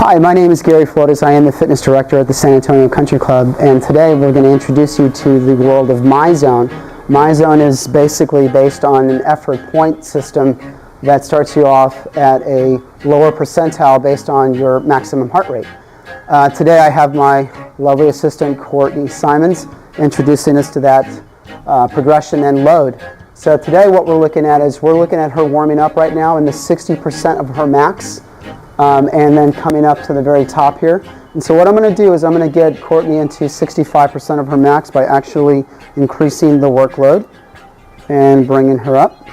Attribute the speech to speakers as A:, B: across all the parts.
A: Hi, my name is Gary Flores. I am the fitness director at the San Antonio Country Club, and today we're going to introduce you to the world of MyZone. MyZone is basically based on an effort point system that starts you off at a lower percentile based on your maximum heart rate. Today I have my lovely assistant Courtney Simons introducing us to that progression and load. So today what we're looking at is we're looking at her warming up right now in the 60% of her max. And then coming up to the very top here. And so what I'm going to do is I'm going to get Courtney into 65% of her max by actually increasing the workload and bringing her up.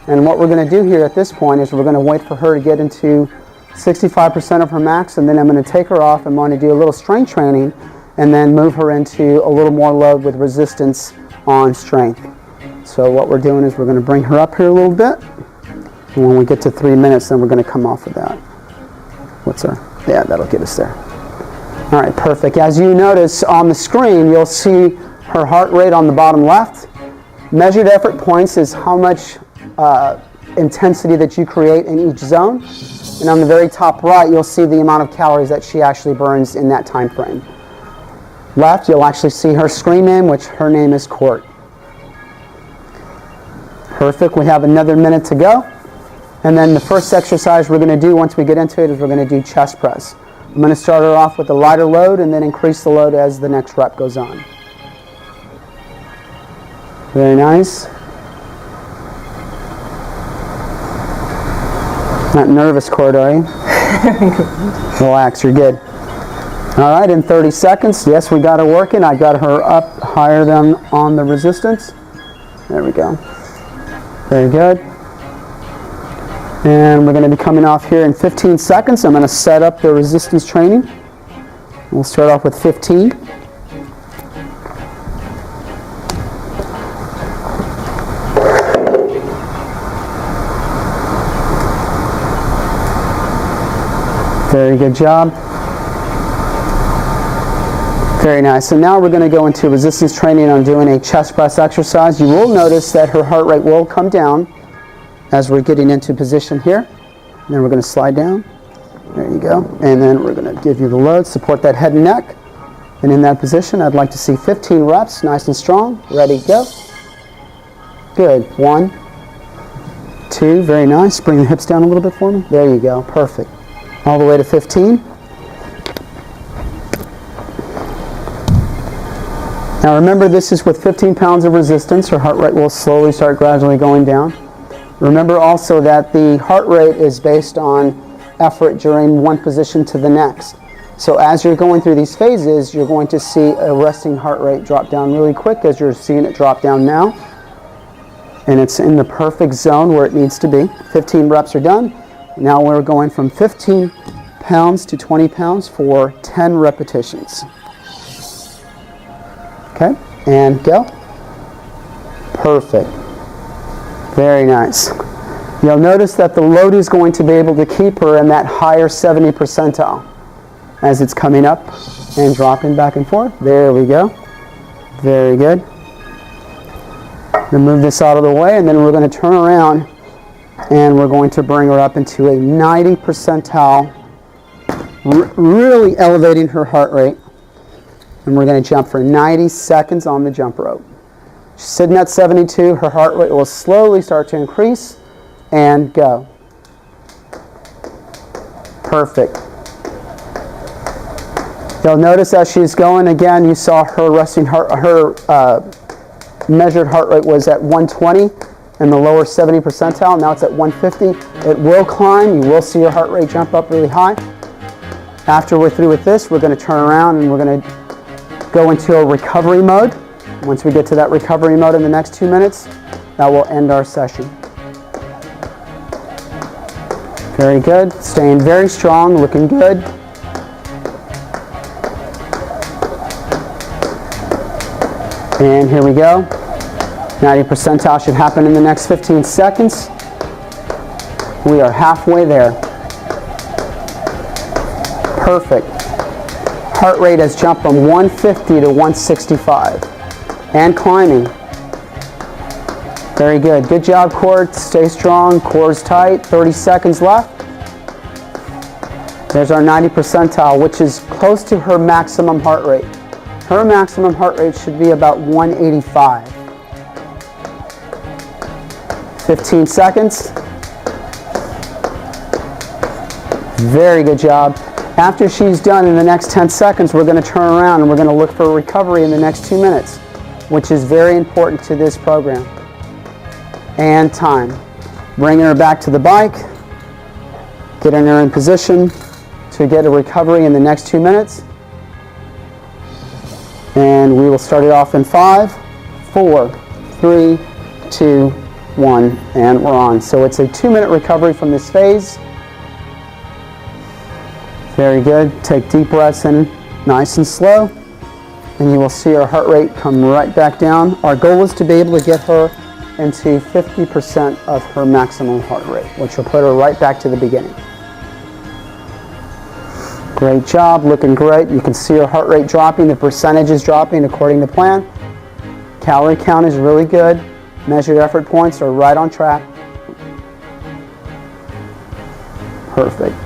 A: And what we're going to do here at this point is we're going to wait for her to get into 65% of her max, and then I'm going to take her off and want to do a little strength training and then move her into a little more load with resistance on strength. So what we're doing is we're going to bring her up here a little bit. And when we get to 3 minutes, then we're going to come off of that. Yeah, that'll get us there. All right, perfect. As you notice on the screen, you'll see her heart rate on the bottom left. Measured effort points is how much intensity that you create in each zone. And on the very top right, you'll see the amount of calories that she actually burns in that time frame. Left, you'll actually see her screen name, which her name is Court. Perfect. We have another minute to go. And then the first exercise we're going to do once we get into it is we're going to do chest press. I'm going to start her off with a lighter load and then increase the load as the next rep goes on. Very nice. Not nervous, Court, are you? Relax, you're good. All right, in 30 seconds, yes, we got her working. I got her up higher than on the resistance. There we go. Very good. And we're going to be coming off here in 15 seconds. I'm going to set up the resistance training. We'll start off with 15. Very good job. Very nice. And now we're going to go into resistance training on doing a chest press exercise. You will notice that her heart rate will come down as we're getting into position here. And then we're going to slide down. There you go. And then we're going to give you the load, support that head and neck. And in that position, I'd like to see 15 reps, nice and strong. Ready, go. Good. 1, 2, very nice. Bring the hips down a little bit for me. There you go. Perfect. All the way to 15. Now remember, this is with 15 pounds of resistance. Her heart rate will slowly start gradually going down. Remember also that the heart rate is based on effort during one position to the next. So as you're going through these phases, you're going to see a resting heart rate drop down really quick, as you're seeing it drop down now. And it's in the perfect zone where it needs to be. 15 reps are done. Now we're going from 15 pounds to 20 pounds for 10 repetitions. Okay, and go. Perfect. Very nice. You'll notice that the load is going to be able to keep her in that higher 70 percentile as it's coming up and dropping back and forth. There we go. Very good. Then move this out of the way, and then we're going to turn around and we're going to bring her up into a 90 percentile, really elevating her heart rate. And we're going to jump for 90 seconds on the jump rope. She's sitting at 72, her heart rate will slowly start to increase, and go. Perfect. You'll notice as she's going, again, you saw her resting heart, her measured heart rate was at 120 in the lower 70 percentile. Now it's at 150. It will climb. You will see your heart rate jump up really high. After we're through with this, we're going to turn around and we're going to go into a recovery mode. Once we get to that recovery mode in the next 2 minutes, that will end our session. Very good. Staying very strong, looking good. And here we go. 90 percentile should happen in the next 15 seconds. We are halfway there. Perfect. Heart rate has jumped from 150 to 165. And climbing. Very good. Good job, Court. Stay strong. Core's tight. 30 seconds left. There's our 90 percentile, which is close to her maximum heart rate. Her maximum heart rate should be about 185. 15 seconds. Very good job. After she's done, in the next 10 seconds, we're going to turn around and we're going to look for recovery in the next 2 minutes, which is very important to this program. And time. Bringing her back to the bike, getting her in position to get a recovery in the next 2 minutes. And we will start it off in 5, 4, 3, 2, 1, and we're on. So it's a 2-minute recovery from this phase. Very good. Take deep breaths in, nice and slow, and you will see her heart rate come right back down. Our goal is to be able to get her into 50% of her maximum heart rate, which will put her right back to the beginning. Great job, looking great. You can see her heart rate dropping, the percentage is dropping according to plan. Calorie count is really good. Measured effort points are right on track. Perfect.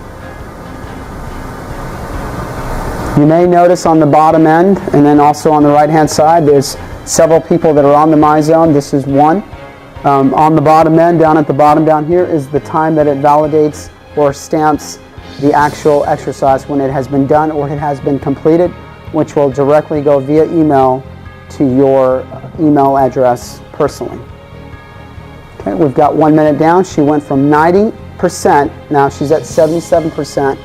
A: You may notice on the bottom end, and then also on the right-hand side, there's several people that are on the MyZone. This is one. On the bottom end, down at the bottom down here, is the time that it validates or stamps the actual exercise when it has been done or it has been completed, which will directly go via email to your email address personally. Okay, we've got 1 minute down. She went from 90%, now she's at 77%,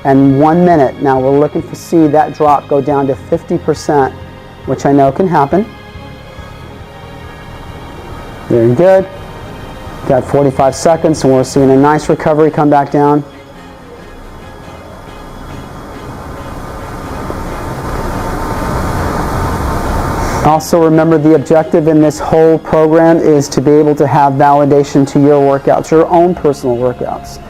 A: and 1 minute. Now we're looking to see that drop go down to 50%, which I know can happen. Very good. Got 45 seconds, and we're seeing a nice recovery come back down. Also remember, the objective in this whole program is to be able to have validation to your workouts, your own personal workouts.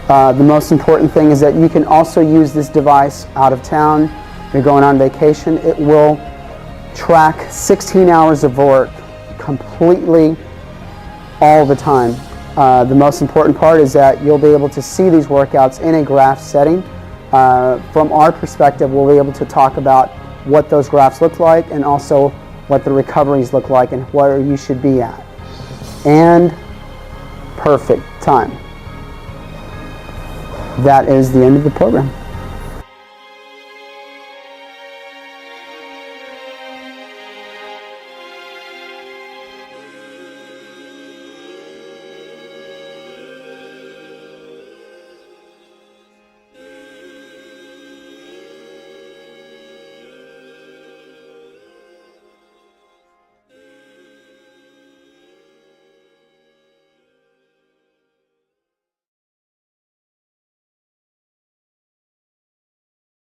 A: The most important thing is that you can also use this device out of town. You're going on vacation. It will track 16 hours of work completely all the time. The most important part is that you'll be able to see these workouts in a graph setting. From our perspective, we'll be able to talk about what those graphs look like and also what the recoveries look like and where you should be at. And perfect time. That is the end of the program.